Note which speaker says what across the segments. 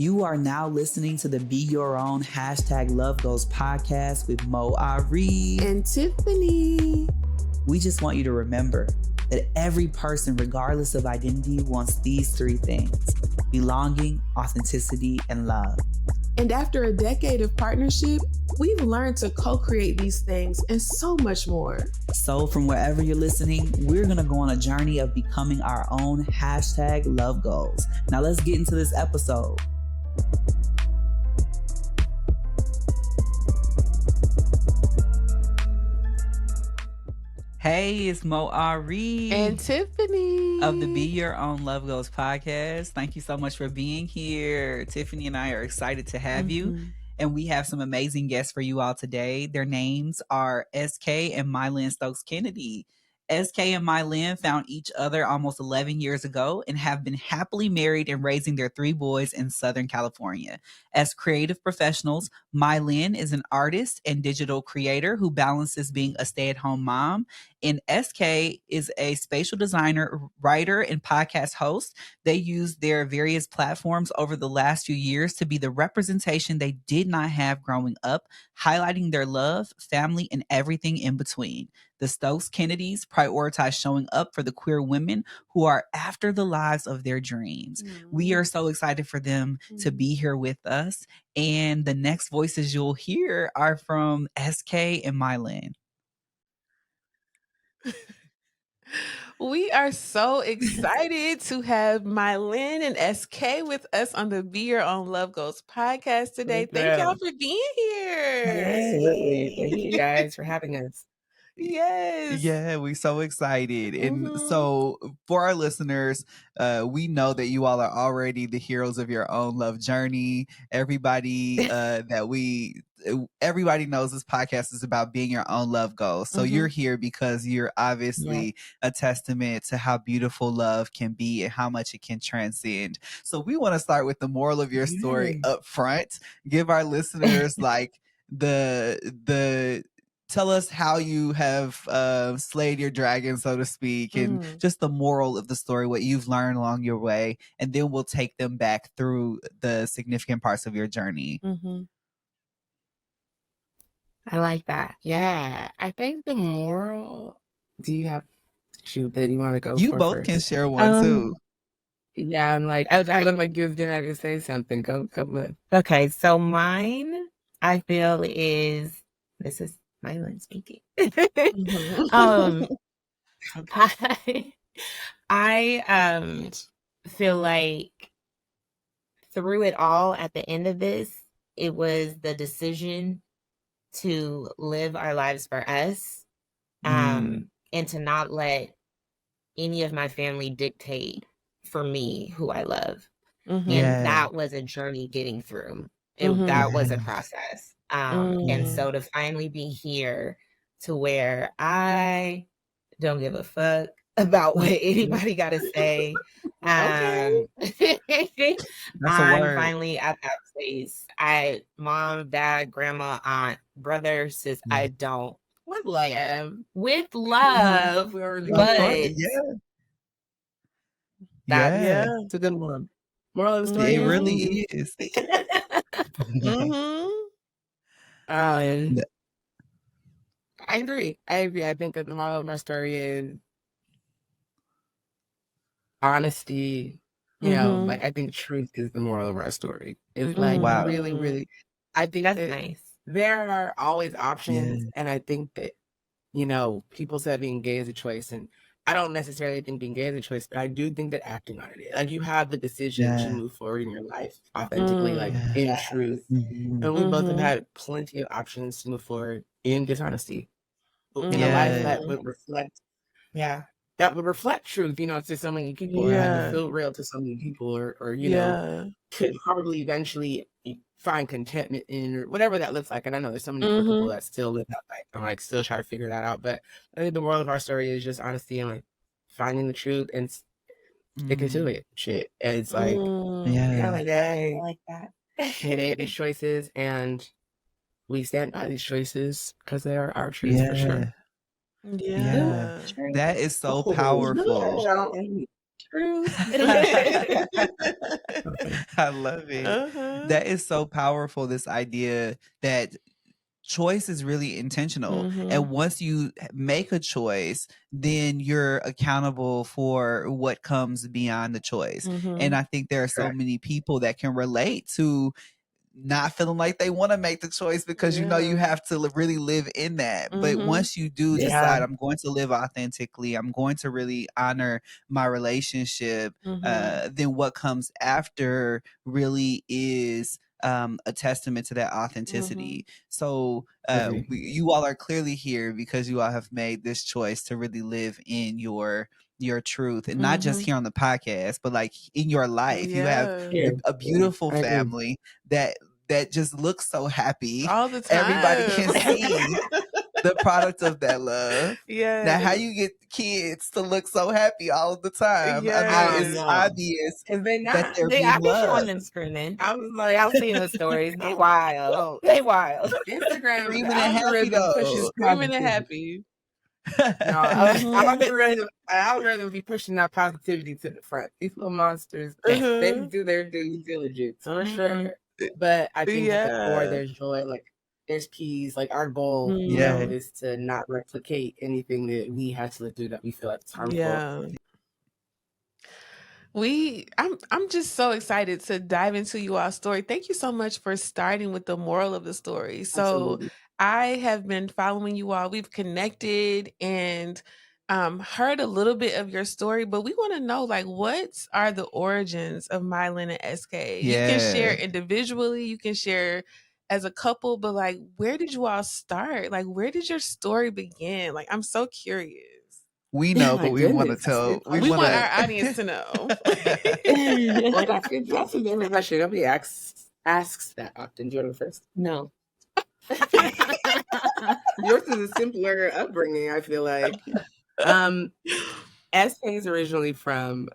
Speaker 1: You are now listening to the Be Your Own #LoveGoals podcast with Moe Ari
Speaker 2: and Tiffany.
Speaker 1: We just want you to remember that every person, regardless of identity, wants these three things: belonging, authenticity, and love.
Speaker 2: And after a decade of partnership, we've learned to co-create these things and so much more.
Speaker 1: So from wherever you're listening, we're going to go on a journey of becoming our own #LoveGoals. Now let's get into this episode. Hey, it's Moe Ari
Speaker 2: and Tiffany
Speaker 1: of the Be Your Own Love Goals podcast. Thank you so much for being here. Tiffany and I are excited to have you. And we have some amazing guests for you all today. Their names are SK and MyLin Stokes Kennedy. SK and MyLin found each other almost 11 years ago and have been happily married and raising their 3 boys in Southern California. As creative professionals, MyLin is an artist and digital creator who balances being a stay-at-home mom, and SK is a spatial designer, writer, and podcast host. They used their various platforms over the last few years to be the representation they did not have growing up, highlighting their love, family, and everything in between. The Stokes Kennedys prioritize showing up for the queer women who are after the lives of their dreams. We are so excited for them to be here with us. And the next voices you'll hear are from SK and MyLin.
Speaker 2: We are so excited to have MyLin and SK with us on the Be Your Own Love Goals podcast today. Thank y'all for being here.
Speaker 3: Absolutely. Thank you guys for having us.
Speaker 2: Yes.
Speaker 1: Yeah, we're so excited. And so for our listeners, we know that you all are already the heroes of your own love journey. Everybody everybody knows this podcast is about being your own love goal. So you're here because you're obviously a testament to how beautiful love can be and how much it can transcend. So we want to start with the moral of your story up front. Give our listeners like the tell us how you have slayed your dragon, so to speak, and just the moral of the story, what you've learned along your way, and then we'll take them back through the significant parts of your journey.
Speaker 3: I like that. Yeah. I think the moral, do you have that you want to go
Speaker 1: You
Speaker 3: for
Speaker 1: both
Speaker 3: first?
Speaker 1: can share one too.
Speaker 3: Yeah, I'm like, I don't like you didn't have to say something. Go with. Okay, so mine, I feel this is MyLin speaking. I feel like through it all, at the end of this, it was the decision to live our lives for us, and to not let any of my family dictate for me who I love. And that was a journey getting through. That was a process. And so to finally be here to where I don't give a fuck about what anybody got to say. I'm finally at that place. Mom, dad, grandma, aunt, brother, sis, I don't. With love. But it's a good one. Moral of the story.
Speaker 1: It really is.
Speaker 3: I agree. I think that the moral of my story is honesty. You know, like I think truth is the moral of our story. It's like really, really. I think that's nice. There are always options, and I think that people said being gay is a choice, and I don't necessarily think being gay is a choice, but I do think that acting on it is. Like, you have the decision to move forward in your life authentically, like in truth. And we both have had plenty of options to move forward in dishonesty. In a life that would reflect, that would reflect truth, to so many people, or like feel real to so many people, or could probably eventually find contentment in, or whatever that looks like. And I know there's so many people that still live that life. I'm like still trying to figure that out. But I think the moral of our story is just honesty and like finding the truth and sticking to it. Shit. And it's like, I like that. It's choices, and we stand by these choices because they are our truths for sure.
Speaker 1: That is so powerful.
Speaker 3: truth.
Speaker 1: I love it. That is so powerful, this idea that choice is really intentional. And once you make a choice, then you're accountable for what comes beyond the choice. And I think there are so many people that can relate to not feeling like they want to make the choice because you know you have to really live in that. But once you do decide, I'm going to live authentically, I'm going to really honor my relationship, then what comes after really is a testament to that authenticity. So you all are clearly here because you all have made this choice to really live in your truth, and not just here on the podcast, but like in your life. You have a beautiful family that just looks so happy
Speaker 2: all the time.
Speaker 1: Everybody can see the product of that love. Now, how you get kids to look so happy all the time? I mean, it's obvious that they're being loved.
Speaker 3: On them screaming. I was seeing the stories. They wild. They wild. Instagram
Speaker 1: screaming and happy though.
Speaker 2: Screaming and happy.
Speaker 3: No, algorithm be pushing that positivity to the front. These little monsters, they do their due diligence. So sure. But I think at the core, there's joy, like there's peace. Like our goal, you know, is to not replicate anything that we had to live through that we feel like it's harmful.
Speaker 2: I'm just so excited to dive into you all's story. Thank you so much for starting with the moral of the story. So absolutely. I have been following you all. We've connected and heard a little bit of your story, but we want to know, like, what are the origins of MyLin and SK? You can share individually, you can share as a couple, but like, where did you all start? Like, where did your story begin? Like, I'm so curious.
Speaker 1: We know, but we want to tell.
Speaker 2: We want our audience to know.
Speaker 3: Well, that's a good question. Nobody asks that often. Do you want to go first?
Speaker 4: No.
Speaker 3: Yours is a simpler upbringing, I feel like. SK is originally from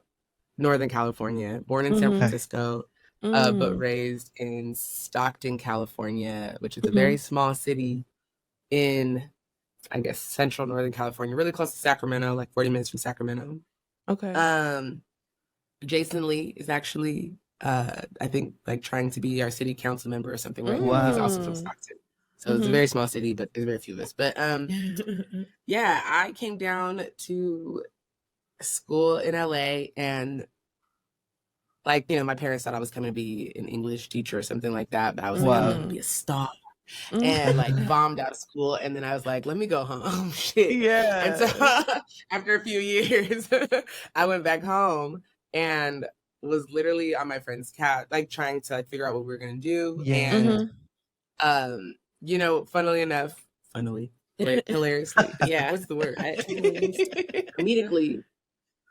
Speaker 3: Northern California, born in San Francisco, but raised in Stockton, California, which is a very small city in, I guess, central Northern California, really close to Sacramento, like 40 minutes from Sacramento.
Speaker 2: Okay.
Speaker 3: Jason Lee is actually, I think, like trying to be our city council member or something, right?
Speaker 1: Wow.
Speaker 3: He's also from Stockton. So it's a very small city, but there's very few of us. But yeah, I came down to school in LA and like, you know, my parents thought I was going to be an English teacher or something like that. But I was like, I'm going to be a star. And like bombed out of school. And then I was like, let me go home. Shit.
Speaker 2: Yeah.
Speaker 3: And so after a few years, I went back home and was literally on my friend's couch, like trying to like figure out what we were going to do. Yeah. And, you know, hilariously, yeah, what's the word? Comedically,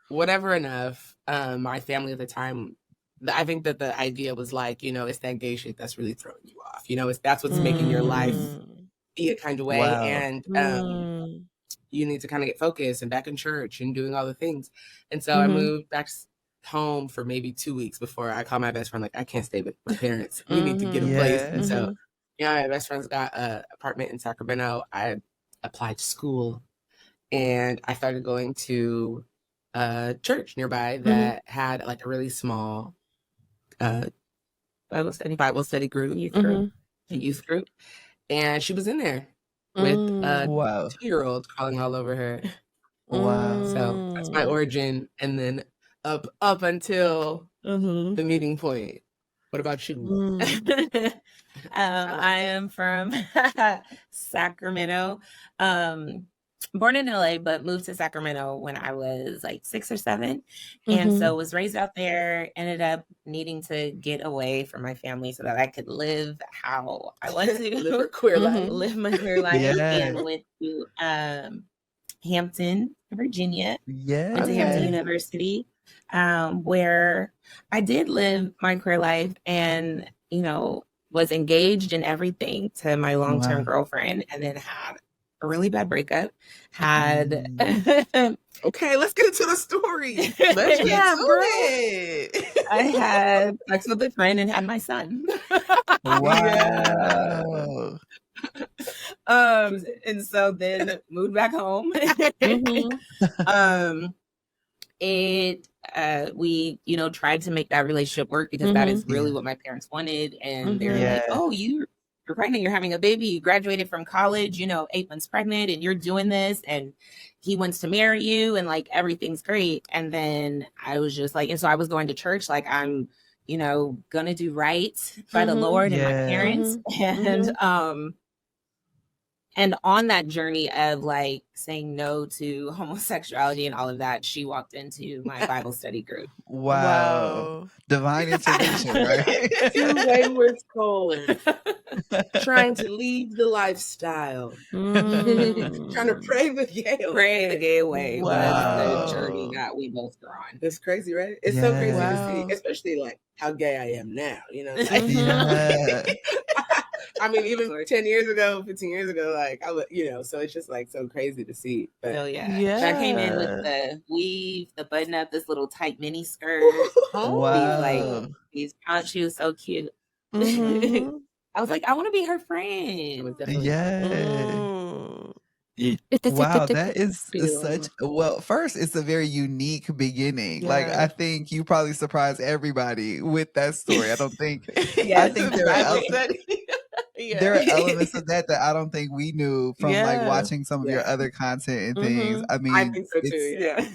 Speaker 3: whatever enough, my family at the time, I think that the idea was like, you know, it's that gay shit that's really throwing you off. You know, that's what's making your life be a kind of way. Wow. And you need to kind of get focused and back in church and doing all the things. And so I moved back home for maybe 2 weeks before I called my best friend, like, I can't stay with my parents. We need to get a place. And so, you know, my best friend's got an apartment in Sacramento. I applied to school and I started going to a church nearby that had like a really small Bible study group, youth group. And she was in there with a 2-year-old crawling all over her. Wow. So that's my origin. And then up until the meeting point. What about you?
Speaker 4: I am from Sacramento. Born in LA, but moved to Sacramento when I was like 6 or 7. And so was raised out there, ended up needing to get away from my family so that I could live how I wanted to.
Speaker 3: Live my queer life.
Speaker 4: Live my queer life. And went to Hampton, Virginia. Went to Hampton University, where I did live my queer life and, you know, was engaged in everything to my long-term girlfriend, and then had a really bad breakup.
Speaker 3: Okay, let's get into the story. Let's get to it.
Speaker 4: I had sex with a friend and had my son.
Speaker 1: Wow.
Speaker 4: And so then moved back home. we, tried to make that relationship work because that is really what my parents wanted. And they're like, oh, you're pregnant, you're having a baby, you graduated from college, 8 months pregnant, and you're doing this, and he wants to marry you, and like everything's great. And then I was just like, and so I was going to church like I'm gonna do right by the Lord and my parents. And on that journey of like saying no to homosexuality and all of that, she walked into my Bible study group.
Speaker 1: Wow. Divine intervention, right?
Speaker 3: Two wayward souls trying to leave the lifestyle. Trying to pray the gay way.
Speaker 4: Was the journey that we both were on.
Speaker 3: It's crazy, right? It's so crazy to see, especially like how gay I am now, I mean, even 10 years ago, 15 years ago, like I would, so it's just like so crazy to see. But
Speaker 4: I came in with the weave, the button up, this little tight mini skirt. These pants. She was so cute. I was like, I want to be her friend.
Speaker 1: Wow, that is such first, it's a very unique beginning. Like I think you probably surprised everybody with that story. I don't think I think there are elements of that I don't think we knew from like watching some of your other content and things. I mean,
Speaker 3: I think so too.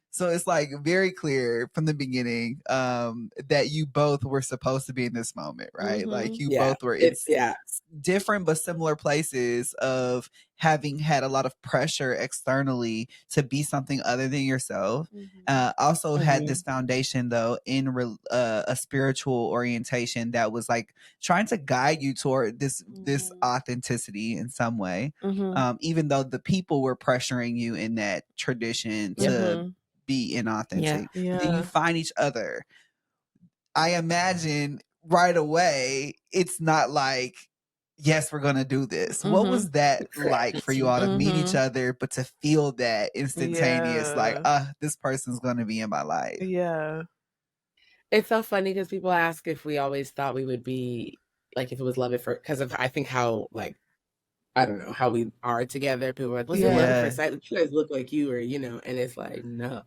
Speaker 1: So it's like very clear from the beginning that you both were supposed to be in this moment, right? Like you both were in different but similar places of having had a lot of pressure externally to be something other than yourself. Also had this foundation though in a spiritual orientation that was like trying to guide you toward this authenticity in some way, even though the people were pressuring you in that tradition to be inauthentic. But then you find each other. I imagine right away it's not like, yes, we're gonna do this. What was that like for you all to meet each other, but to feel that instantaneous, like, this person's gonna be in my life?
Speaker 3: It's so funny because people ask if we always thought we would be like, if it was love at first, because of I think how like, I don't know how we are together. People are like, was it love at first sight? You guys look like you, or and it's like no.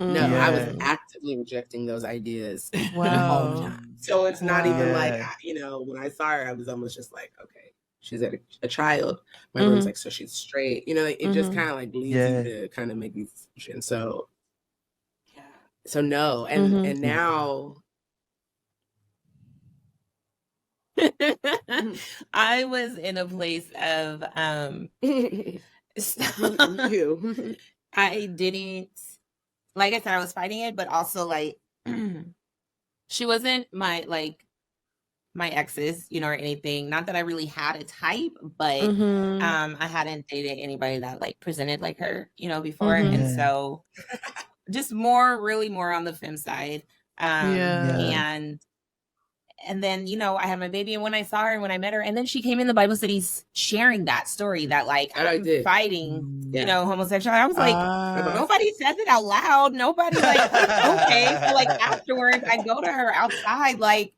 Speaker 3: I was actively rejecting those ideas all the time. So it's not even like, when I saw her, I was almost just like, okay, she's a child. My room's like, so she's straight. It just kind of like leads you to kind of make these decisions. So no, and now.
Speaker 4: I was in a place of I didn't, like I said, I was fighting it, but also like she wasn't my exes, or anything. Not that I really had a type, but I hadn't dated anybody that like presented like her, before. And so just really more on the femme side. And then, I had my baby, and when I saw her and when I met her, and then she came in the Bible studies sharing that story that like I'm fighting, homosexuality. I was like, nobody says it out loud. Nobody like, okay. So like afterwards I go to her outside, like,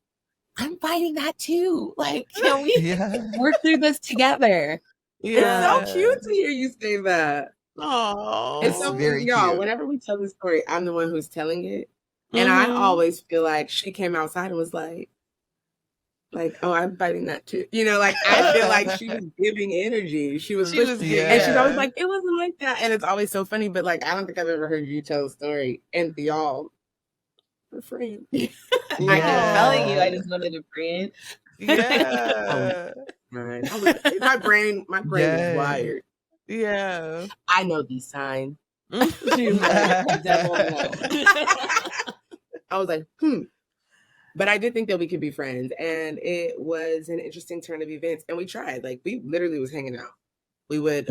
Speaker 4: I'm fighting that too. Like, can we work through this together?
Speaker 3: It's so cute to hear you say that. Oh, it's so very y'all. Whenever we tell the story, I'm the one who's telling it. And I always feel like she came outside and was like, oh, I'm fighting that too. Like I feel like she was giving energy. She was and she's always like, it wasn't like that. And it's always so funny, but like I don't think I've ever heard you tell a story. And y'all, we're friends.
Speaker 4: I keep telling you, I just wanted a friend.
Speaker 3: My brain is wired. I know these signs. I was like, But I did think that we could be friends, and it was an interesting turn of events. And we tried, like, we literally was hanging out. We would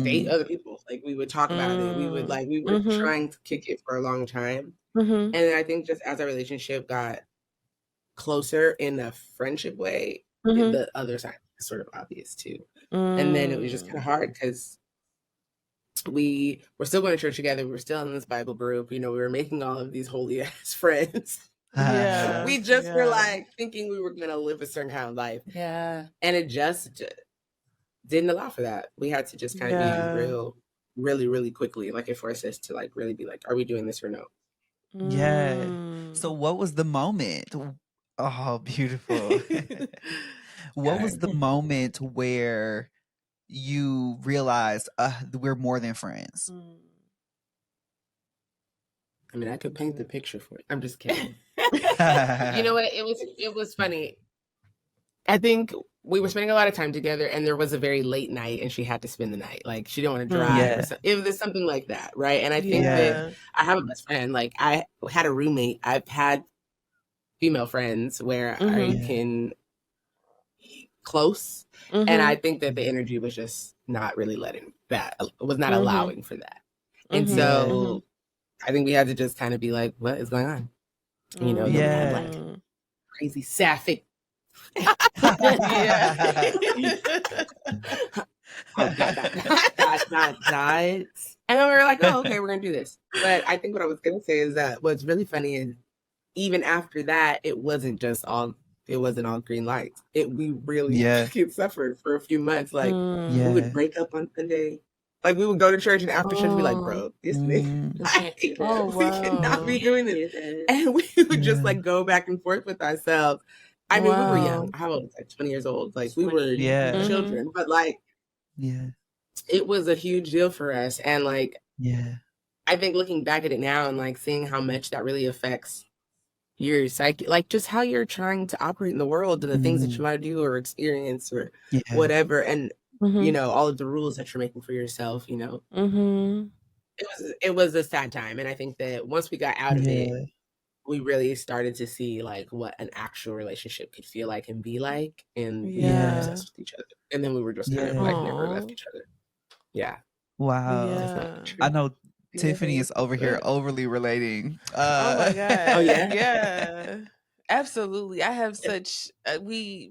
Speaker 3: date other people, like we would talk about it. We would we were trying to kick it for a long time. And I think just as our relationship got closer in a friendship way, the other side was sort of obvious too. And then it was just kind of hard because we were still going to church together. We were still in this Bible group. We were making all of these holy ass friends. We just were like thinking we were gonna live a certain kind of life. And it just didn't allow for that. We had to just kind of be real really, really quickly. Like it forced us to like really be like, are we doing this or no?
Speaker 1: Yeah. So what was the moment? Oh, beautiful. What was the moment where you realized we're more than friends?
Speaker 3: I mean, I could paint the picture for it. I'm just kidding. You know what? It was funny. I think we were spending a lot of time together, and there was a very late night, and she had to spend the night. Like she didn't want to drive. Or it was something like that, right? And I think that I have a best friend. Like I had a roommate. I've had female friends where I can be close, and I think that the energy was just not really letting that. Was not allowing for that, and so I think we had to just kind of be like, "What is going on?" You know, then we had like crazy sapphic. Not. And then we were like, oh, okay, we're gonna do this. But I think what I was gonna say is that what's really funny is even after that, it wasn't all green lights. We really suffered for a few months. Like we would break up on Sunday. Like we would go to church and after church be like, bro, this nigga, we cannot be doing this. And we would just like go back and forth with ourselves. I mean, we were young. How old was I? 20 years old. Like we were children, but like, it was a huge deal for us. And like, I think looking back at it now and like seeing how much that really affects your psyche, like just how you're trying to operate in the world and the things that you might do or experience or whatever. And, you know, all of the rules that you're making for yourself, you know, it was a sad time. And I think that once we got out of it, we really started to see like what an actual relationship could feel like and be like, and we were obsessed with each other. And then we were just kind of like never left each other. Yeah.
Speaker 1: Wow. I know Tiffany is over here overly relating.
Speaker 2: Oh my God.
Speaker 3: Oh yeah.
Speaker 2: Yeah. Absolutely. I have such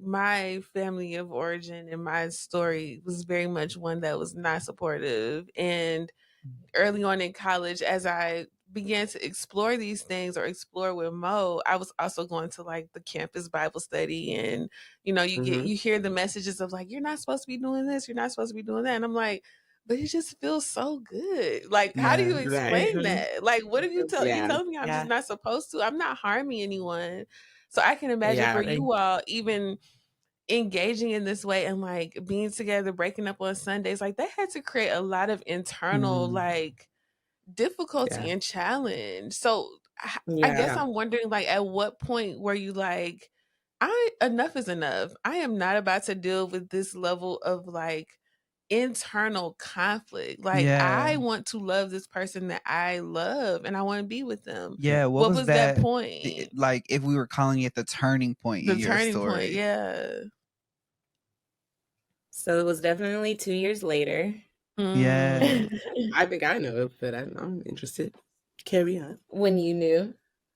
Speaker 2: my family of origin and my story was very much one that was not supportive. And early on in college, as I began to explore these things or explore with Moe, I was also going to like the campus Bible study, and you know, you hear the messages of like, you're not supposed to be doing this, you're not supposed to be doing that, and I'm like, but it just feels so good. Like, how do you explain that? Like, what if you tell you telling me I'm just not supposed to? I'm not harming anyone. So I can imagine for you all, even engaging in this way and like being together, breaking up on Sundays, like that had to create a lot of internal like difficulty and challenge. So I guess I'm wondering, like, at what point were you like, enough is enough. I am not about to deal with this level of like internal conflict. Like I want to love this person that I love and I want to be with them.
Speaker 1: Yeah.
Speaker 2: What was that point?
Speaker 1: Like if we were calling it the turning point in your story.
Speaker 2: Point,
Speaker 4: So it was definitely 2 years later.
Speaker 1: Yeah.
Speaker 3: I think I know, but I'm interested. Carry on.
Speaker 4: When you knew?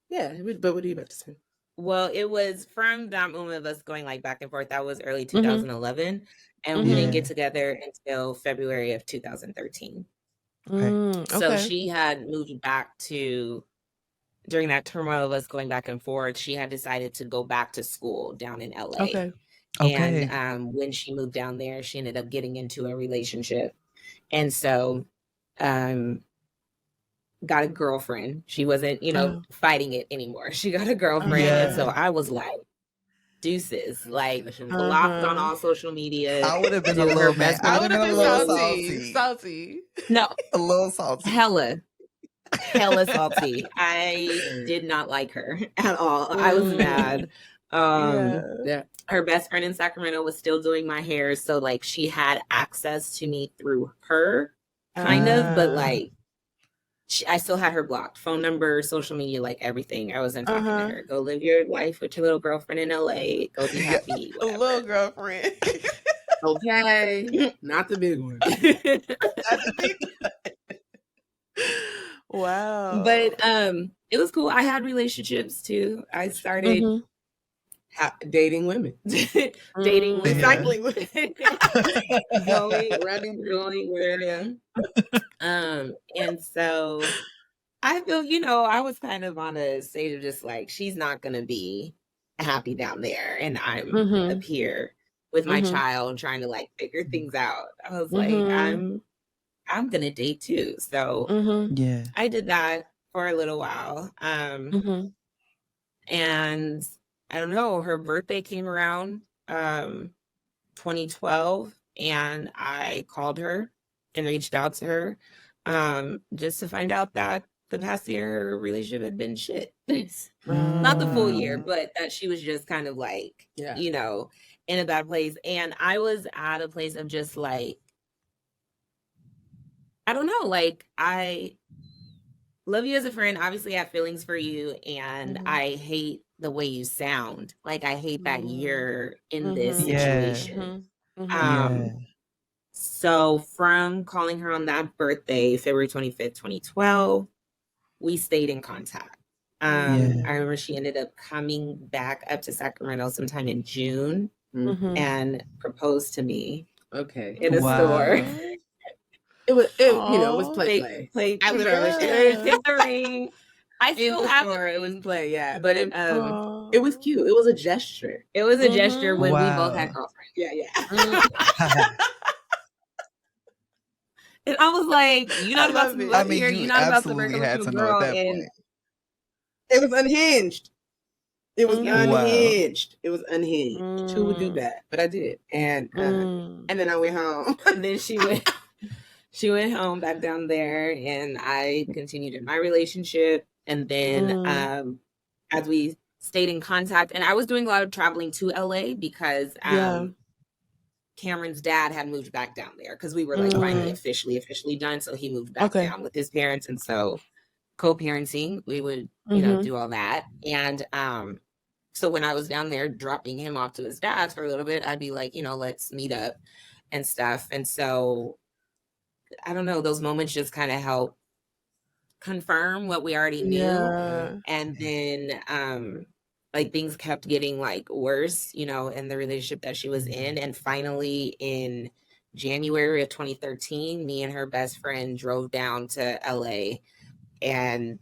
Speaker 3: Yeah, but what are you about to say?
Speaker 4: Well, it was from that moment of us going like back and forth. That was early 2011. And we didn't get together until February of 2013. So she had moved back during that turmoil of us going back and forth, she had decided to go back to school down in LA. And when she moved down there, she ended up getting into a relationship. And so got a girlfriend. She wasn't, fighting it anymore. She got a girlfriend. And so I was like, deuces, like blocked on all social media.
Speaker 1: I would have been a little mad. I would have been a little
Speaker 2: salty.
Speaker 4: No,
Speaker 1: a little salty.
Speaker 4: Hella salty. I did not like her at all. I was mad. Her best friend in Sacramento was still doing my hair, so like she had access to me through her, kind of, but like I still had her blocked. Phone number, social media, like everything. I wasn't talking to her. Go live your life with your little girlfriend in LA. Go be happy.
Speaker 2: A little girlfriend.
Speaker 3: Okay. Not the big one.
Speaker 2: Wow.
Speaker 4: But it was cool. I had relationships too. I started
Speaker 3: dating women.
Speaker 4: Dating women.
Speaker 3: Recycling women.
Speaker 4: going where and so I feel, I was kind of on a stage of just like, she's not gonna be happy down there, and I'm up here with my child trying to like figure things out. I was like, I'm I'm gonna date too. So
Speaker 1: Yeah.
Speaker 4: I did that for a little while. And I don't know, her birthday came around 2012, and I called her and reached out to her just to find out that the past year her relationship had been shit. Not the full year, but that she was just kind of like, you know, in a bad place. And I was at a place of just like, I don't know, like, I love you as a friend. Obviously, I have feelings for you, and I hate the way you sound. Like, I hate that you're in this situation. So from calling her on that birthday, February 25th, 2012, we stayed in contact. I remember she ended up coming back up to Sacramento sometime in June and proposed to me.
Speaker 3: Okay.
Speaker 4: In a store.
Speaker 3: It was play.
Speaker 4: I literally hit the ring. I still have
Speaker 3: it was play, yeah.
Speaker 4: But
Speaker 3: it was cute. It was a gesture.
Speaker 4: It was a gesture when we both had girlfriends.
Speaker 3: Yeah.
Speaker 4: And I was like, you're not about to move up here. You're not about to break up with your girl. And
Speaker 3: it was unhinged. It was unhinged. It was unhinged. Who would do that? But I did. And then I went home.
Speaker 4: And then she went home back down there, and I continued in my relationship. And then as we stayed in contact, and I was doing a lot of traveling to LA because Cameron's dad had moved back down there because we were like finally officially done. So he moved back down with his parents. And so co-parenting, we would, you know, do all that. And so when I was down there dropping him off to his dad's for a little bit, I'd be like, you know, let's meet up and stuff. And so I don't know, those moments just kind of help confirm what we already knew. And then like things kept getting like worse, you know, in the relationship that she was in. And finally in January of 2013, me and her best friend drove down to LA and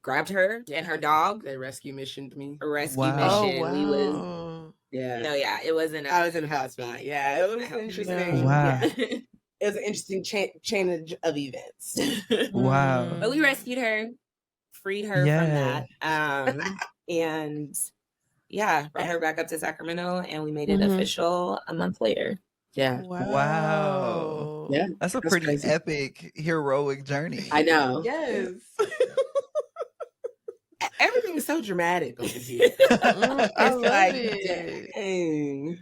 Speaker 4: grabbed her and her dog.
Speaker 3: They rescue missioned me.
Speaker 4: A rescue mission. We was it wasn't
Speaker 3: I was in a hot spot. Yeah, it was interesting. Yeah. It was an interesting chain of events.
Speaker 4: But we rescued her, freed her from that. And brought her back up to Sacramento, and we made it official a month later.
Speaker 3: Yeah.
Speaker 1: Wow.
Speaker 3: Yeah.
Speaker 1: That's pretty crazy. Epic, heroic journey.
Speaker 3: I know.
Speaker 2: Yes.
Speaker 3: Everything is so dramatic over here.
Speaker 2: It's like, dang.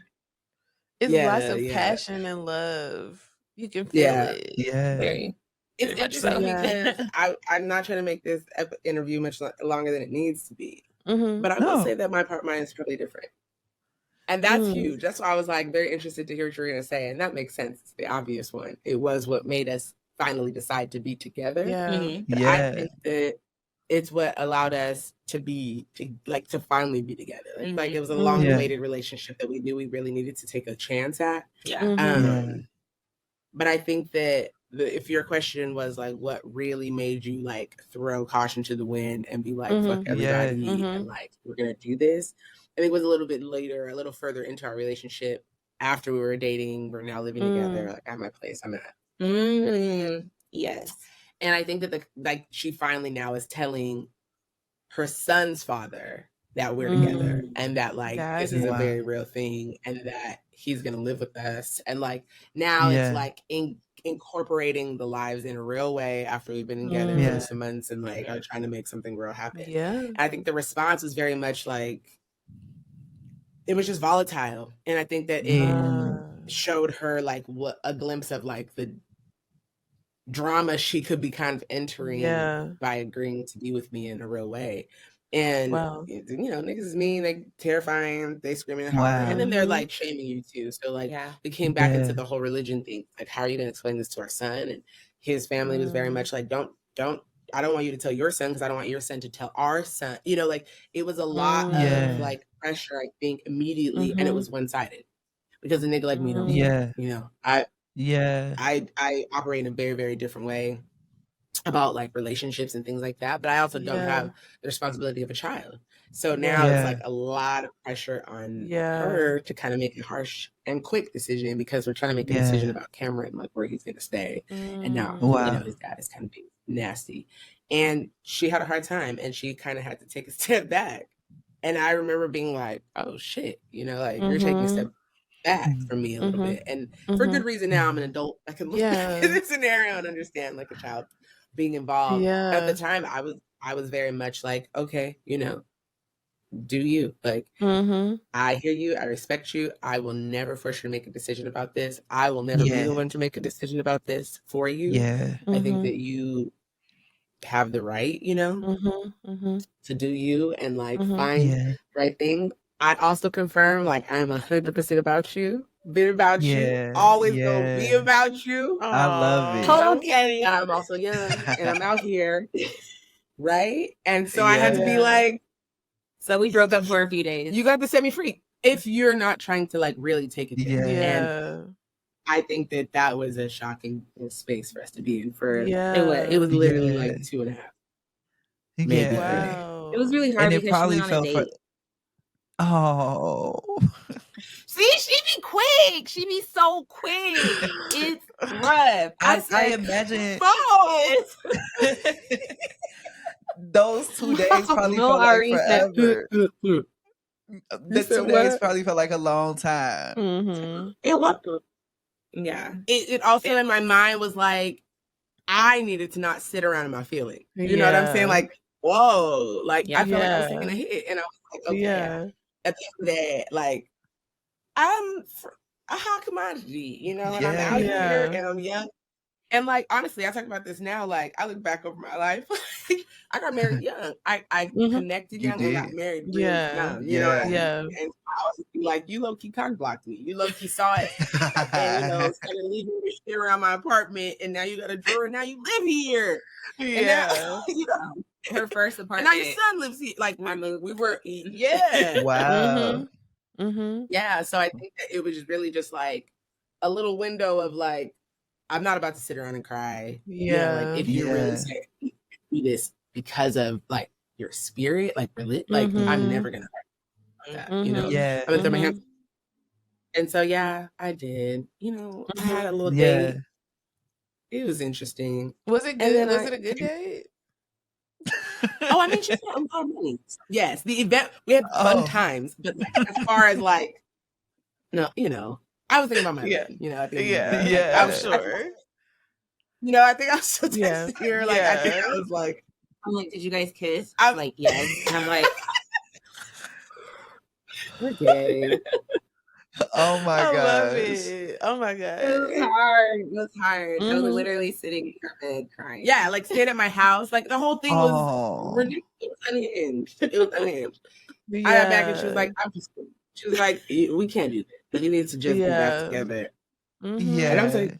Speaker 2: It's lots of passion and love. You can feel it.
Speaker 1: Yeah.
Speaker 4: Very.
Speaker 3: It's interesting because I'm not trying to make this interview much longer than it needs to be. But I will say that my mine is totally different. And that's huge. That's why I was like very interested to hear what you're going to say. And that makes sense. It's the obvious one. It was what made us finally decide to be together. But I think that it's what allowed us to finally be together. Like it was a long awaited relationship that we knew we really needed to take a chance at. But I think that if your question was like, what really made you like throw caution to the wind and be like, fuck everybody and like, we're going to do this. I think it was a little bit later, a little further into our relationship after we were dating. We're now living together. Like at my place, I'm at.
Speaker 4: Yes.
Speaker 3: And I think that she finally now is telling her son's father that we're together and that like this is a very real thing and that he's gonna live with us. And like now it's like incorporating the lives in a real way after we've been together for some months and like are trying to make something real happen. And I think the response was very much like it was just volatile. And I think that it showed her like what a glimpse of like the drama she could be kind of entering by agreeing to be with me in a real way. And you know, niggas is mean, they terrifying, they screaming and hollering, and then they're like shaming you too. So like we came back into the whole religion thing. Like, how are you gonna explain this to our son? And his family was very much like, don't I don't want you to tell your son because I don't want your son to tell our son. You know, like it was a lot of like pressure, I think, immediately, and it was one-sided. Because a nigga like me don't you know, I operate in a very, very different way. about like relationships and things like that, but I also don't have the responsibility of a child. So now it's like a lot of pressure on her to kind of make a harsh and quick decision, because we're trying to make a decision about Cameron, like where he's going to stay. And now, you know, his dad is kind of being nasty. And she had a hard time, and she kind of had to take a step back. And I remember being like, oh shit, you know, like you're taking a step back from me a little bit. And for good reason. Now I'm an adult. I can look at this scenario and understand like a child being involved. At the time, I was very much like, okay, you know, do you, like, I hear you, I respect you, I will never force you to make a decision about this. I will never be the one to make a decision about this for you. I think that you have the right, you know, to do you and like find the right thing. I also confirm, like, I'm 100% about you. Been about you. Always gonna be about you.
Speaker 1: I love it.
Speaker 3: Okay. I'm also young and I'm out here. Right? And so I had to be like,
Speaker 4: so we broke up for a few days.
Speaker 3: You got to set me free. If you're not trying to like really take it there. And I think that that was a shocking space for us to be in. It was literally like 2.5. Maybe.
Speaker 2: Wow.
Speaker 4: It was really hard, and because it probably she went on a date. See, she be quick. She be so quick. It's rough.
Speaker 1: I imagine those 2 days probably felt like forever. The 2 days probably felt like a long time.
Speaker 3: It was. Yeah. It also in my mind was like, I needed to not sit around in my feelings. You know what I'm saying? Like, whoa. Like, I felt like I was taking a hit. And I was like, okay. At the end of the day, like, I'm a hot commodity, you know, and I'm out here and I'm young. And like, honestly, I talk about this now, like, I look back over my life. I got married young. I connected young and got married really young. You know what I mean? And I was like, you low-key cock blocked me. You low-key saw it. And, you know, started leaving your shit around my apartment. And now you got a drawer. And now you live here. And now, you know.
Speaker 4: Her first apartment.
Speaker 3: And now your son lives here. Like, I mean, we were,
Speaker 1: Wow.
Speaker 3: Yeah, so I think that it was really just like a little window of like, I'm not about to sit around and cry. You know, like if you really say you do this because of like your spirit, like really, like I'm never gonna cry about that. You know, I'm gonna throw my hands. And so I did. You know, I had a little date. It was interesting.
Speaker 2: Was it good? Was it a good date?
Speaker 3: I mean, she spent a lot of money. Yes, the event, we had fun times, but like, as far as like, no, you know, I was thinking about my man, you know, I think,
Speaker 2: I'm sure.
Speaker 3: You know, I think I was so texting her, like, I think I was like,
Speaker 4: I'm like, did you guys kiss? I'm like, yes. And I'm like,
Speaker 3: okay.
Speaker 1: Oh my god!
Speaker 2: I love it. Oh my god!
Speaker 4: It was hard. I was literally sitting in her bed crying.
Speaker 3: Yeah, like staying at my house. Like the whole thing was ridiculous. It was unhinged. I got back and she was like, "I'm just." She was like, "We can't do this. We need to just be back together."
Speaker 1: Yeah,
Speaker 3: and I was like,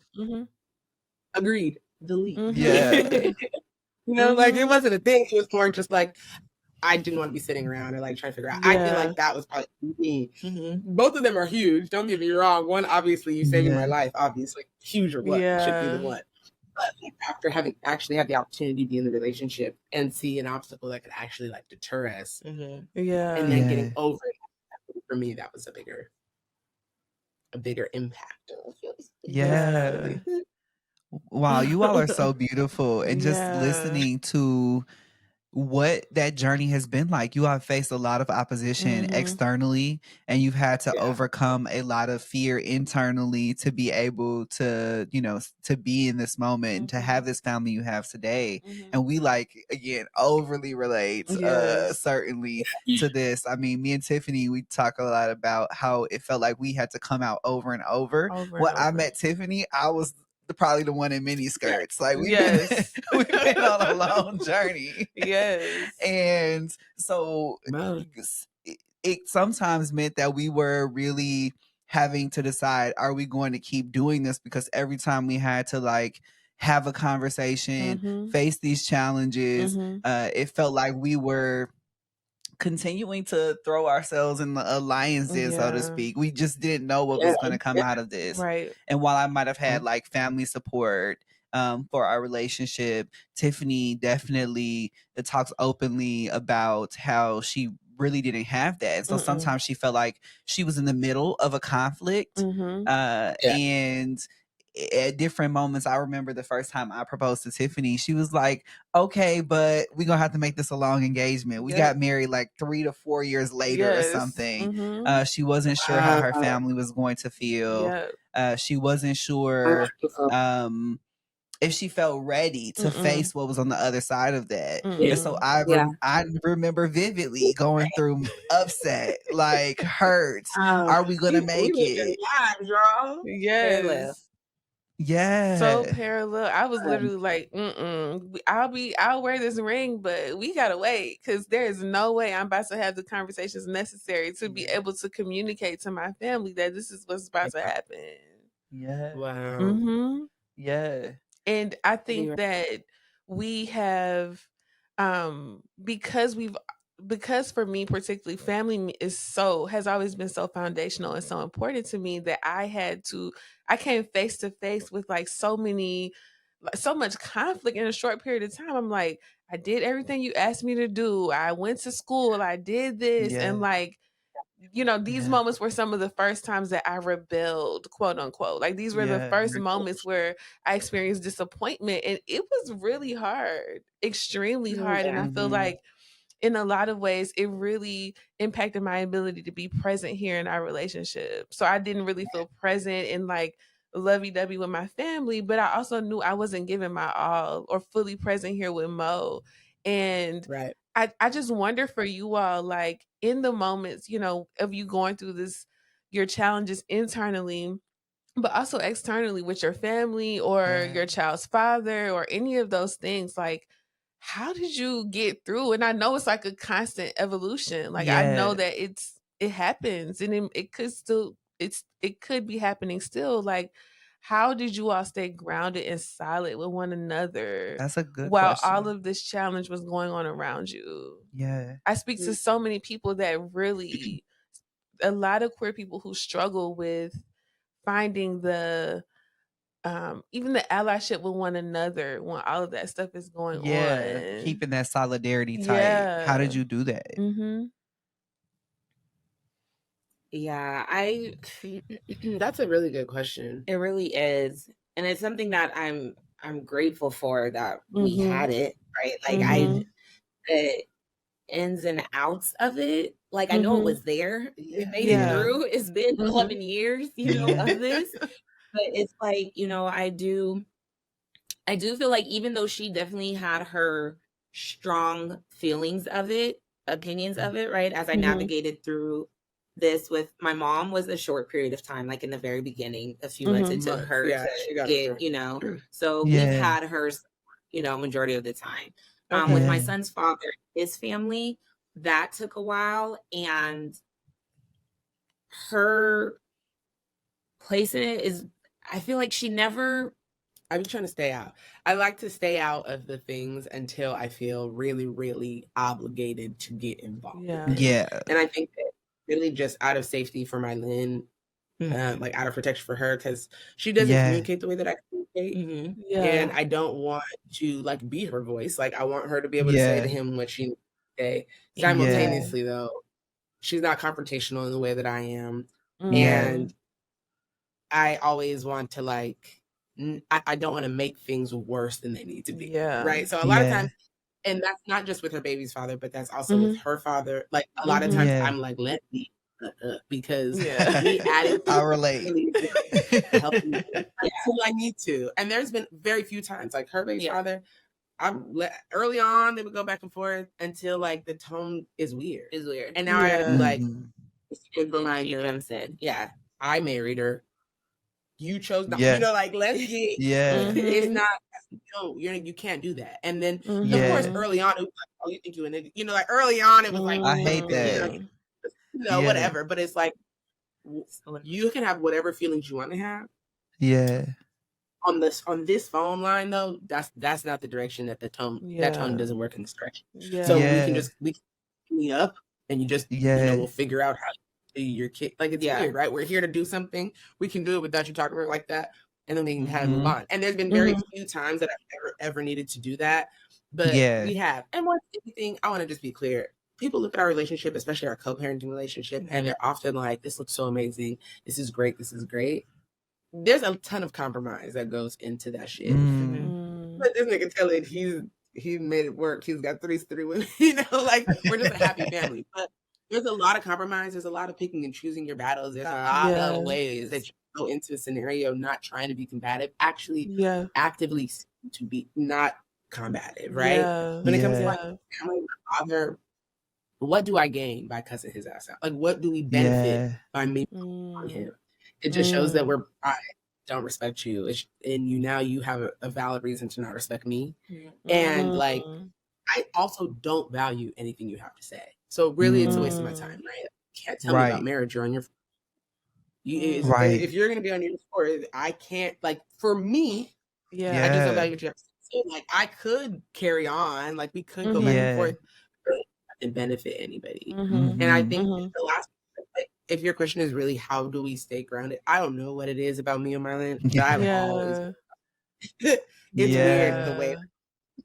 Speaker 3: "Agreed." Delete.
Speaker 1: Yeah,
Speaker 3: you know, like it wasn't a thing. It was more just like, I didn't want to be sitting around and like trying to figure out. I feel like that was probably me. Both of them are huge. Don't get me wrong. One, obviously, you saving my life. Obviously, huge or what should be the one. But like, after having actually had the opportunity to be in the relationship and see an obstacle that could actually like deter us, and then getting over it, for me, that was a bigger impact.
Speaker 1: Yeah. Wow, you all are so beautiful, and just listening to what that journey has been like. You have faced a lot of opposition externally, and you've had to overcome a lot of fear internally to be able to, you know, to be in this moment and to have this family you have today. And we like, again, overly relate certainly to this. I mean, me and Tiffany, we talk a lot about how it felt like we had to come out over and over. When I met Tiffany, I was probably the one in mini skirts. Like we've been on a long journey. And so it sometimes meant that we were really having to decide, are we going to keep doing this? Because every time we had to like have a conversation, face these challenges, it felt like we were continuing to throw ourselves in the lion's den, so to speak. We just didn't know what was going to come out of this.
Speaker 2: Right.
Speaker 1: And while I might have had like family support, for our relationship. Tiffany definitely talks openly about how she really didn't have that. So sometimes she felt like she was in the middle of a conflict. And at different moments, I remember the first time I proposed to Tiffany, she was like, okay, but we're gonna have to make this a long engagement. We got married like 3 to 4 years later or something. She wasn't sure how her family was going to feel. She wasn't sure if she felt ready to face what was on the other side of that. And so I remember vividly going through upset, like hurt. Are we gonna make it?
Speaker 2: Yes.
Speaker 1: Yeah.
Speaker 2: So parallel. I was literally like, I'll wear this ring, but we gotta wait because there is no way I'm about to have the conversations necessary to be able to communicate to my family that this is what's about to happen.
Speaker 1: Yeah.
Speaker 3: Wow.
Speaker 1: Yeah.
Speaker 2: And I think that we have, because for me particularly, family has always been so foundational and so important to me that I came face to face with like so much conflict in a short period of time. I'm like, I did everything you asked me to do. I went to school, I did this. And like, these moments were some of the first times that I rebelled, quote unquote. Like these were the first moments where I experienced disappointment, and it was really hard, extremely hard. And I feel like in a lot of ways, it really impacted my ability to be present here in our relationship. So I didn't really feel present and like lovey-dovey with my family, but I also knew I wasn't giving my all or fully present here with Moe. And I just wonder for you all, like in the moments, of you going through your challenges internally, but also externally with your family or your child's father or any of those things, like, how did you get through? And I know it's like a constant evolution. Like I know that it happens and it could be happening still. Like, how did you all stay grounded and solid with one another?
Speaker 1: That's a good
Speaker 2: while
Speaker 1: question.
Speaker 2: all of this challenge was going on around you?
Speaker 1: Yeah.
Speaker 2: I speak to so many people that really, a lot of queer people who struggle with finding the even the allyship with one another when all of that stuff is going on.
Speaker 1: Keeping that solidarity tight. How did you do that?
Speaker 4: Yeah,
Speaker 3: that's a really good question.
Speaker 4: It really is. And it's something that I'm grateful for that we had it, right? Like the ins and outs of it, like I know it was there. We made it through. It's been 11 years, of this. But it's like, I do feel like even though she definitely had her strong feelings of it, opinions of it, right? As I navigated through this with my mom was a short period of time, like in the very beginning, a few months into her to get, so we've had her, majority of the time. With my son's father, his family, that took a while, and her place in it is, I feel like she never.
Speaker 3: I'm trying to stay out. I like to stay out of the things until I feel really, really obligated to get involved.
Speaker 1: Yeah.
Speaker 3: And I think that really just out of safety for MyLin, like out of protection for her, because she doesn't communicate the way that I communicate. And I don't want to like be her voice. Like I want her to be able to say to him what she needs to say. Simultaneously though, she's not confrontational in the way that I am. And I always want to like, I don't want to make things worse than they need to be. Right. So a lot of times, and that's not just with her baby's father, but that's also with her father. Like a lot of times I'm like, let me because we added.
Speaker 1: I relate.
Speaker 3: Helping until I need to. And there's been very few times like her baby's father. Early on they would go back and forth until like the tone is weird. And now I have to be like,
Speaker 4: you know what I'm saying? Yeah.
Speaker 3: I married her. You chose not, like let's get. It's not. No, you can't do that. And then of course early on, it was like, oh, you think you an idiot? Like early on, it was like
Speaker 1: I hate that.
Speaker 3: Whatever. But it's like you can have whatever feelings you want to have.
Speaker 1: Yeah.
Speaker 3: On this phone line though, that's not the direction that the tone that tone doesn't work in this direction. So we can meet up and you just we'll figure out how to do your kid. Like it's weird, right? We're here to do something. We can do it without you talking about it like that. and then we can kind of move on. And there's been very few times that I've ever needed to do that, but we have. And more than anything, I want to just be clear. People look at our relationship, especially our co-parenting relationship, and they're often like, this looks so amazing. This is great. This is great. There's a ton of compromise that goes into that shit. But this nigga telling he made it work. He's got three women, like we're just a happy family. But there's a lot of compromise. There's a lot of picking and choosing your battles. There's a lot of ways that you go into a scenario not trying to be combative, actually actively to be not combative, right? When it comes to like family, my father, what do I gain by cussing his ass out? Like, what do we benefit by me on him? It just shows that I don't respect you, and you have a valid reason to not respect me. And like, I also don't value anything you have to say. So really, it's a waste of my time, right? You can't tell me about marriage. You're on your if you're gonna be on your phone, I can't. Like, for me, I just don't value what you have to say. Like, I could carry on, like we could go back and forth, and benefit anybody. And I think the last, like, if your question is really how do we stay grounded, I don't know what it is about me and MyLin. I've always it's weird the way I'm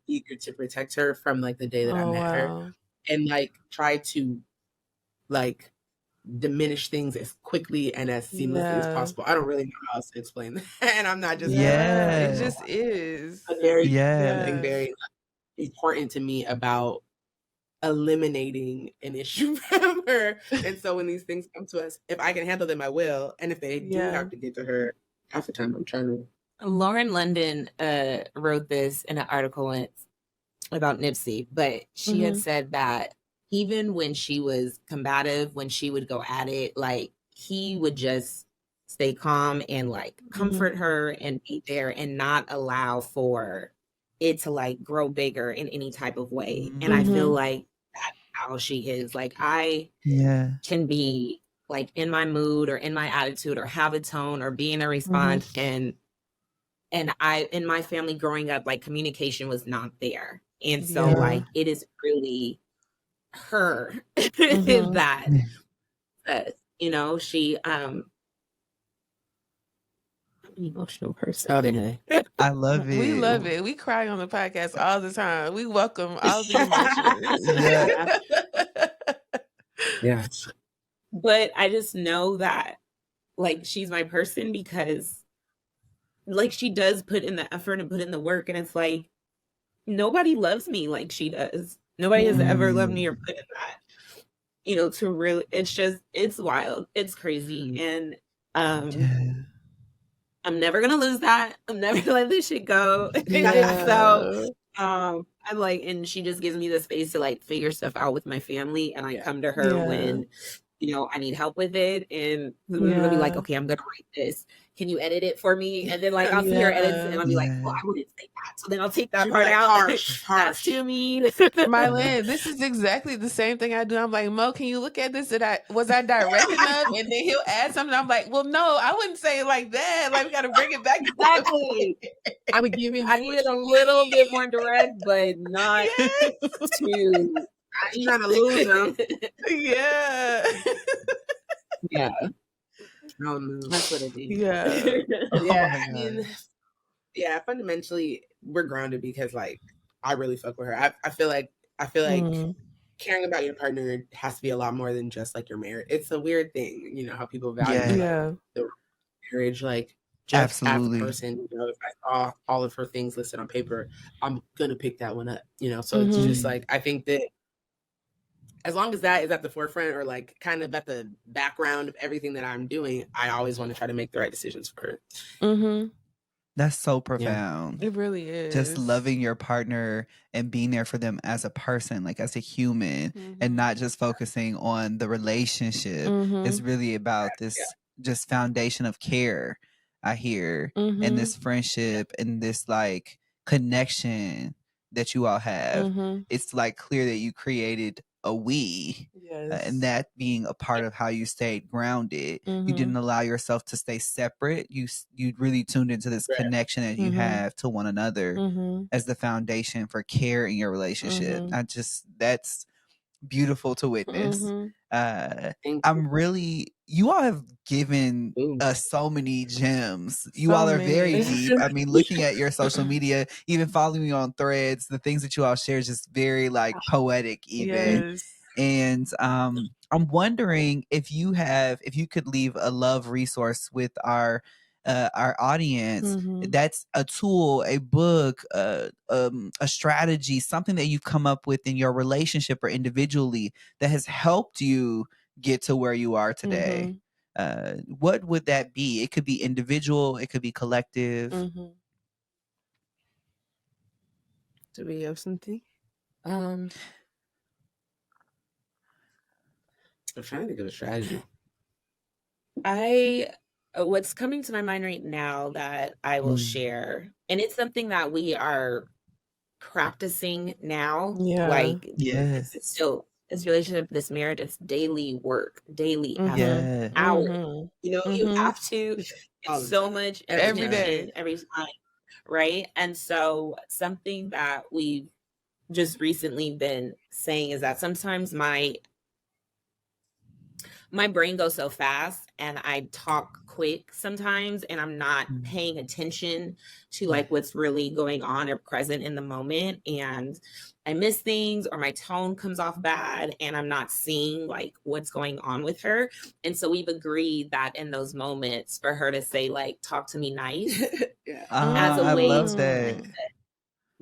Speaker 3: eager to protect her from like the day that I met her, and like try to like diminish things as quickly and as seamlessly as possible. I don't really know how else to explain that, and I'm not just
Speaker 2: it just is
Speaker 3: something very important to me about eliminating an issue from her. And so when these things come to us, if I can handle them, I will. And if they do have to get to her, half the time I'm trying to.
Speaker 4: Lauren London wrote this in an article once about Nipsey, but she had said that even when she was combative, when she would go at it, like he would just stay calm and like comfort her and be there and not allow for it to like grow bigger in any type of way. And I feel like that's how she is. Like I can be like in my mood or in my attitude or have a tone or be in a response, and I, in my family growing up, like communication was not there. And so like it is really her that she I'm an emotional person.
Speaker 1: I love it.
Speaker 2: We love it. We cry on the podcast all the time. We welcome all the
Speaker 3: emotions.
Speaker 4: But I just know that like she's my person because like she does put in the effort and put in the work, and it's like nobody loves me like she does. Nobody has ever loved me or put in that, to really, it's wild. It's crazy. And I'm never going to lose that. I'm never going to let this shit go. So I'm like, and she just gives me the space to like figure stuff out with my family. And I come to her when, I need help with it. And I'm going to be like, okay, I'm going to write this. Can you edit it for me? And then like I'll see her edits and I'll be like, well, I wouldn't say that. So then I'll take that part out. Harsh. That's too mean.
Speaker 2: MyLin, this is exactly the same thing I do. I'm like, Mo, can you look at this? Was I direct enough? And then he'll add something. I'm like, well, no, I wouldn't say it like that. Like we gotta bring it back.
Speaker 4: Exactly. I need it a little bit more direct, but not too.
Speaker 3: I'm trying to lose them.
Speaker 2: Yeah.
Speaker 3: No, no.
Speaker 4: That's what it is.
Speaker 3: Fundamentally we're grounded because like I really fuck with her. I feel like caring about your partner has to be a lot more than just like your marriage. It's a weird thing, how people value the marriage, like just as a person, if I saw all of her things listed on paper, I'm gonna pick that one up, so it's just like I think that as long as that is at the forefront or like kind of at the background of everything that I'm doing, I always want to try to make the right decisions for her.
Speaker 1: That's so profound.
Speaker 2: It really is.
Speaker 1: Just loving your partner and being there for them as a person, like as a human, and not just focusing on the relationship. It's really about this just foundation of care, I hear, and this friendship and this like connection that you all have. It's like clear that you created a we, and that being a part of how you stayed grounded. You didn't allow yourself to stay separate. You really tuned into this connection that you have to one another as the foundation for care in your relationship. That's beautiful to witness.
Speaker 2: Mm-hmm.
Speaker 1: You all have given us so many gems. You all are very deep. I mean, looking at your social media, even following you on Threads, the things that you all share is just very like poetic even.
Speaker 2: Yes.
Speaker 1: And I'm wondering if you could leave a love resource with our audience, that's a tool, a book, a strategy, something that you've come up with in your relationship or individually that has helped you get to where you are today. What would that be? It could be individual, it could be collective.
Speaker 3: To be of something. I'm trying to think of a strategy.
Speaker 4: What's coming to my mind right now that I will share, and it's something that we are practicing now. Like,
Speaker 1: yes.
Speaker 4: So this relationship, this marriage, it's daily work, daily effort, hour. You have to so much
Speaker 2: every day,
Speaker 4: every time, right? And so something that we've just recently been saying is that sometimes my brain goes so fast and I talk quick sometimes, and I'm not paying attention to like what's really going on or present in the moment, and I miss things, or my tone comes off bad and I'm not seeing like what's going on with her. And so we've agreed that in those moments for her to say like, talk to me nice as a way to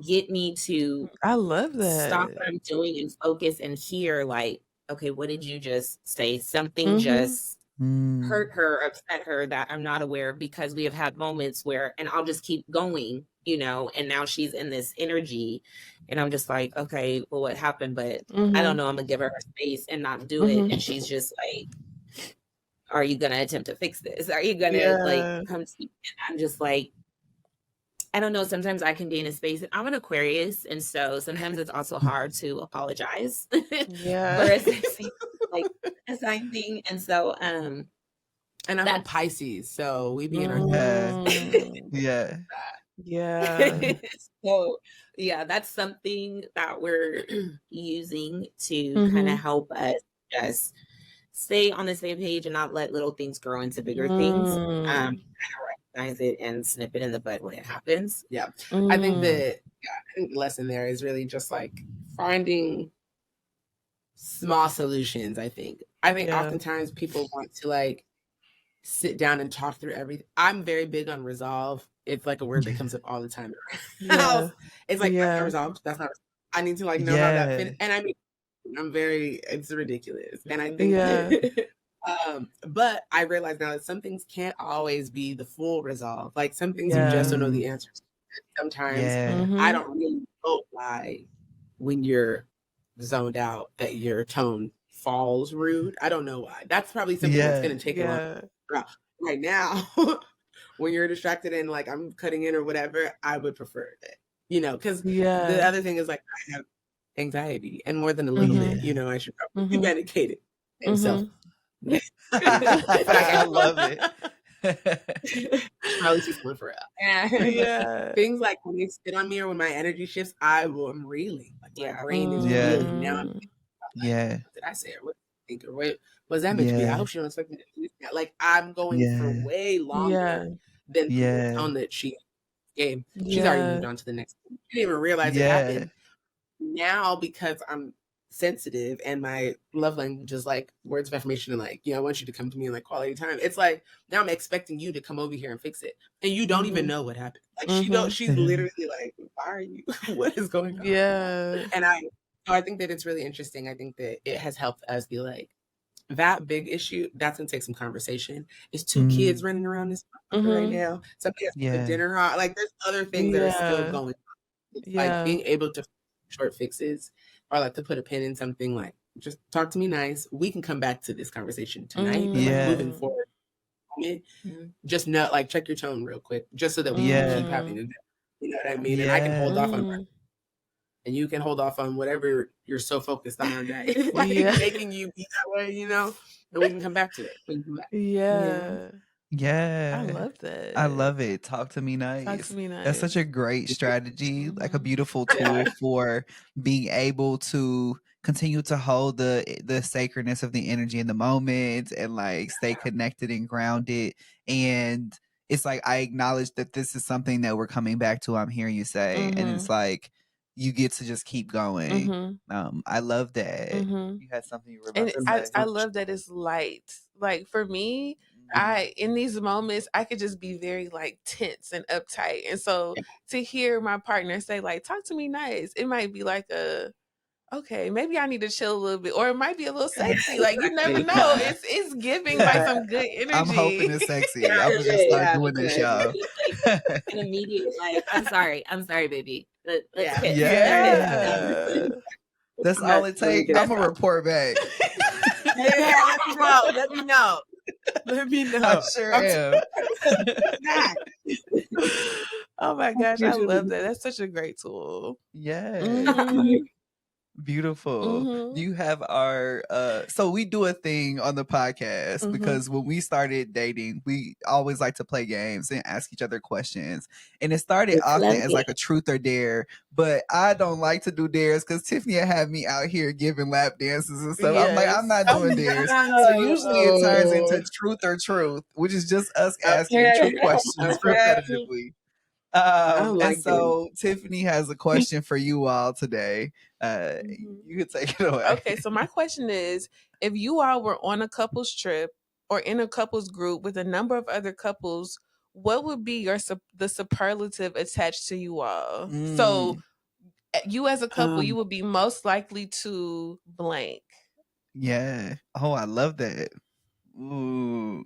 Speaker 4: get me to stop what I'm doing and focus and hear like, okay, what did you just say? Something just hurt her, upset her that I'm not aware of, because we have had moments where, and I'll just keep going, and now she's in this energy and I'm just like, okay, well, what happened? But I don't know, I'm gonna give her space and not do it. And she's just like, are you gonna attempt to fix this? Are you gonna like come to me? And I'm just like, I don't know. Sometimes I can be in a space. I'm an Aquarius, and so sometimes it's also hard to apologize for a same thing. And so,
Speaker 3: and I'm a Pisces, so we be in our
Speaker 4: So yeah, that's something that we're using to kind of help us just stay on the same page and not let little things grow into bigger things. Recognize it and snip it in the bud when it happens.
Speaker 3: I think the lesson there is really just like finding small solutions. I think oftentimes people want to like sit down and talk through everything. I'm very big on resolve. It's like a word that comes up all the time. It's like, that's not resolved. That's not. I need to like know how that fit. And I mean, it's ridiculous. And I think but I realize now that some things can't always be the full resolve. Like some things you just don't know the answers. Sometimes I don't really know why when you're zoned out that your tone falls rude. I don't know why. That's probably something that's going to take a long time. Right now, when you're distracted and like I'm cutting in or whatever, I would prefer that, because the other thing is like I have anxiety, and more than a little bit, I should probably be medicated. And so
Speaker 1: I love it.
Speaker 3: Probably just one for real. Things like when they sit on me or when my energy shifts, I'm reeling. Like my brain is reeling. Now I'm thinking about, like, what did I say? Or what did I think? Or what was that meant to be? I hope she don't expect me to do that. Like I'm going for way longer than the tone that she gave. She's already moved on to the next one. She didn't even realize it happened. Now, because I'm sensitive and my love language is like words of affirmation and like, I want you to come to me in like quality time. It's like now I'm expecting you to come over here and fix it, and you don't even know what happened. Like she's literally like, why are you? What is going on? And I think that it's really interesting. I think that it has helped us be like, that big issue, that's gonna take some conversation. It's two kids running around this right now. Somebody has to put dinner on. Like there's other things that are still going on. Like being able to short fixes, or like to put a pin in something, like just talk to me nice. We can come back to this conversation tonight. But like moving forward, just know, like check your tone real quick, just so that we can keep having it. You know what I mean? And I can hold off on, and you can hold off on whatever you're so focused on our day, like making you be that way, and we can come back to it. We can come back.
Speaker 1: Yeah.
Speaker 2: I love that.
Speaker 1: I love it. Talk to me
Speaker 2: Talk
Speaker 1: nice.
Speaker 2: to me nice.
Speaker 1: That's such a great strategy, like a beautiful tool for being able to continue to hold the sacredness of the energy in the moment and like stay connected and grounded. And it's like I acknowledge that this is something that we're coming back to. I'm hearing you say, and it's like you get to just keep going. I love that. You had something you were about to say.
Speaker 2: I love that it's light. Like for me, in these moments I could just be very like tense and uptight, and so to hear my partner say like talk to me nice, it might be like okay, maybe I need to chill a little bit, or it might be a little sexy. Like you never know. It's giving like some good energy.
Speaker 1: I'm hoping it's sexy. I'm gonna start doing this, y'all.
Speaker 4: An immediate like, I'm sorry, baby. Let's kiss.
Speaker 1: Yeah. That's all it takes. I'm gonna report back.
Speaker 3: Let me know.
Speaker 1: I sure am.
Speaker 2: Oh my gosh, I love that. That's such a great tool.
Speaker 1: Yeah. Beautiful. Do you have our so we do a thing on the podcast because when we started dating, we always like to play games and ask each other questions. And it started often as like a truth or dare, but I don't like to do dares because Tiffany had me out here giving lap dances and stuff. I'm like, I'm not doing dares. So usually it turns into truth or truth, which is just us asking true questions repetitively. And so Tiffany has a question for you all today. You can take it away.
Speaker 2: Okay, so my question is, if you all were on a couples trip or in a couples group with a number of other couples, what would be the superlative attached to you all? So you as a couple, you would be most likely to blank.
Speaker 1: Yeah. Oh, I love that. Ooh.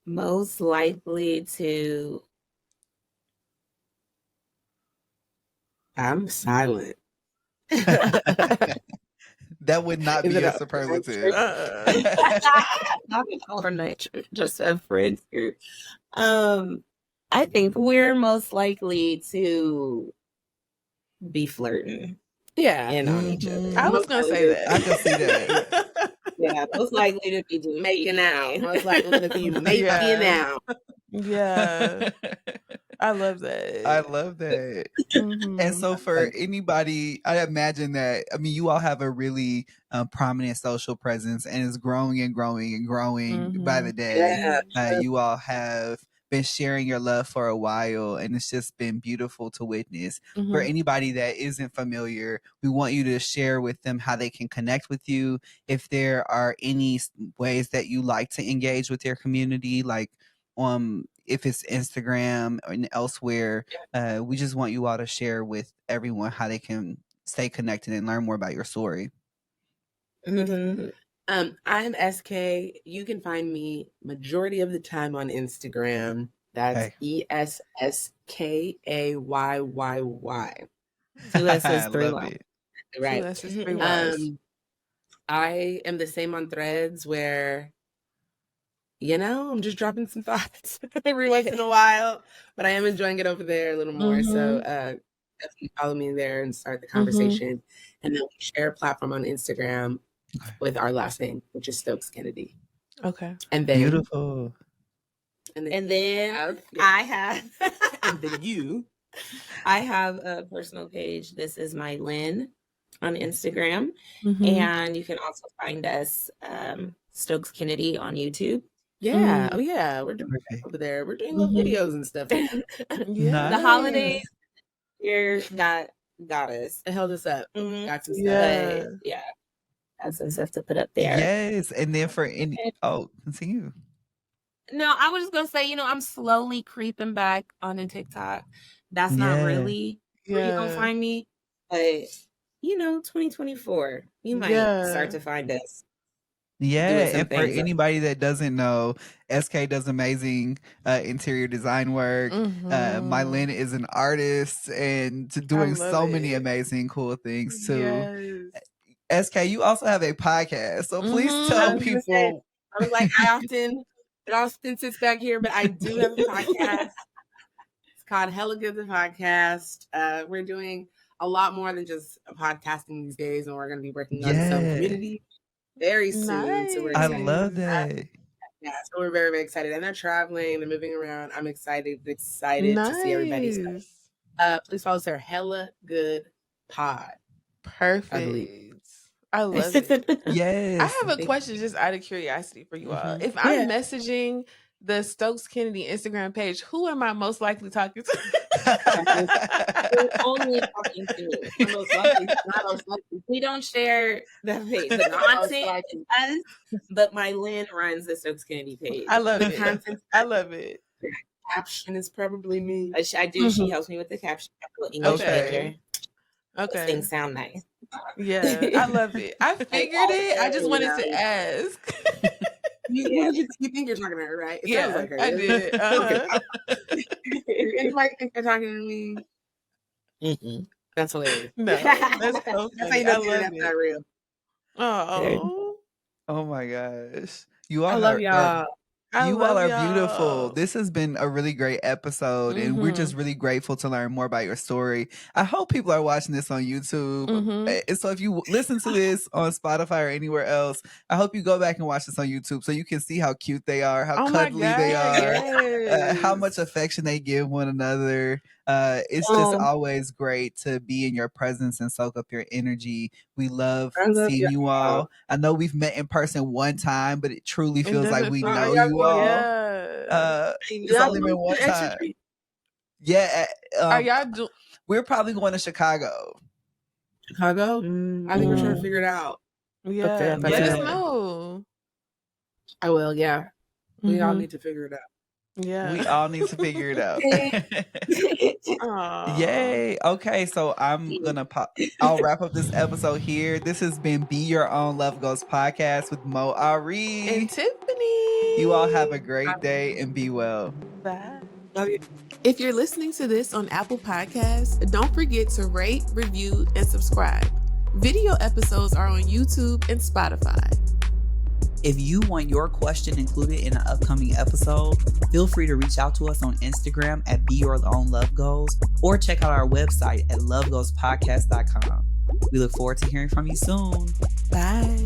Speaker 4: Most likely to.
Speaker 3: I'm silent.
Speaker 1: That would not be a superlative.
Speaker 4: Not an overnight, just a friends group. I think we're most likely to be flirting.
Speaker 3: Yeah.
Speaker 4: And on each other.
Speaker 2: I was gonna say that.
Speaker 1: I can see that.
Speaker 4: Yeah, most likely to be making out.
Speaker 3: Most likely to be making out.
Speaker 2: Yeah. I love that.
Speaker 1: I love that. And so for anybody, I imagine that, I mean, you all have a really prominent social presence and it's growing and growing and growing by the day. You all have been sharing your love for a while and it's just been beautiful to witness. For anybody that isn't familiar, we want you to share with them how they can connect with you. If there are any ways that you like to engage with your community, like if it's Instagram and elsewhere, we just want you all to share with everyone how they can stay connected and learn more about your story.
Speaker 3: I'm SK. You can find me majority of the time on Instagram. That's ESSKAYYY.
Speaker 4: 2 S's, 3
Speaker 1: Y's.
Speaker 3: Right.
Speaker 2: 2 S's, 3 Y's.
Speaker 3: I am the same on Threads where, I'm just dropping some thoughts every once in a while, but I am enjoying it over there a little more. So definitely follow me there and start the conversation. And then we share a platform on Instagram with our last name, which is Stokes Kennedy.
Speaker 2: Okay.
Speaker 3: And then
Speaker 1: beautiful.
Speaker 4: And then I have
Speaker 3: and then
Speaker 4: I have a personal page. This is MyLin on Instagram. And you can also find us Stokes Kennedy on YouTube.
Speaker 3: Yeah. Oh yeah. We're doing over there. We're doing little videos and stuff.
Speaker 4: Yeah. The holidays here got us.
Speaker 3: It held us up. Got some stuff.
Speaker 4: Yeah. Got some stuff to put up there.
Speaker 1: Yes. And then for any continue.
Speaker 4: No, I was just gonna say, I'm slowly creeping back on the TikTok. That's not really where you're gonna find me. But 2024, you might start to find us.
Speaker 1: Yeah, and for anybody that doesn't know, SK does amazing interior design work. MyLin is an artist and doing so many amazing cool things too. Yes. SK, you also have a podcast, so please tell people.
Speaker 3: I was like, it often sits back here, but I do have a podcast. It's called Hella Good the Podcast. We're doing a lot more than just podcasting these days, and we're going to be working on some community very soon. So we're
Speaker 1: I love that.
Speaker 3: Yeah, so we're very, very excited. And they're traveling, they're moving around. I'm excited to see everybody. So, please follow us there. Hella Good Pod.
Speaker 2: Perfect. I love it.
Speaker 1: Yes.
Speaker 2: I have a question just out of curiosity for you all. If I'm messaging the Stokes Kennedy Instagram page, who am I most likely talking to?
Speaker 4: Only talking to me. Most likely. We don't share the page. The content is us, but MyLin runs the Stokes Kennedy page.
Speaker 2: I love it. I love it.
Speaker 3: The caption is probably me.
Speaker 4: I do. She helps me with the caption. English major.
Speaker 2: Okay.
Speaker 4: Things sound nice.
Speaker 2: Yeah, I love it. I figured it. I just wanted to ask.
Speaker 3: You think you're talking to her, right? It sounds like her.
Speaker 2: I did.
Speaker 3: Anybody think they're talking to me? That's hilarious.
Speaker 2: No, that's so funny.
Speaker 3: That's how you know that's not real.
Speaker 1: Oh my gosh. You all
Speaker 3: I love y'all.
Speaker 1: You all are beautiful. This has been a really great episode, and we're just really grateful to learn more about your story. I hope people are watching this on YouTube. And so if you listen to this on Spotify or anywhere else, I hope you go back and watch this on YouTube so you can see how cute they are, how cuddly they are, how much affection they give one another. It's just always great to be in your presence and soak up your energy. We love seeing you all. I know we've met in person one time, but it truly feels like we know you all. It's only been one time. Yeah.
Speaker 2: Are y'all
Speaker 1: we're probably going to Chicago.
Speaker 3: I think we're trying to figure it out.
Speaker 2: Yeah. Let us know.
Speaker 3: I will, yeah. We all need to figure it out.
Speaker 2: Yeah.
Speaker 1: We all need to figure it out. Yay. Okay, so I'll wrap up this episode here. This has been Be Your Own Love Goes podcast with Moe Ari
Speaker 2: and Tiffany.
Speaker 1: You all have a great day and be well.
Speaker 2: Bye.
Speaker 3: Love you.
Speaker 2: If you're listening to this on Apple Podcasts, don't forget to rate, review, and subscribe. Video episodes are on YouTube and Spotify.
Speaker 1: If you want your question included in an upcoming episode, feel free to reach out to us on Instagram at Be Your Own Love Goals or check out our website at lovegoalspodcast.com. We look forward to hearing from you soon.
Speaker 2: Bye.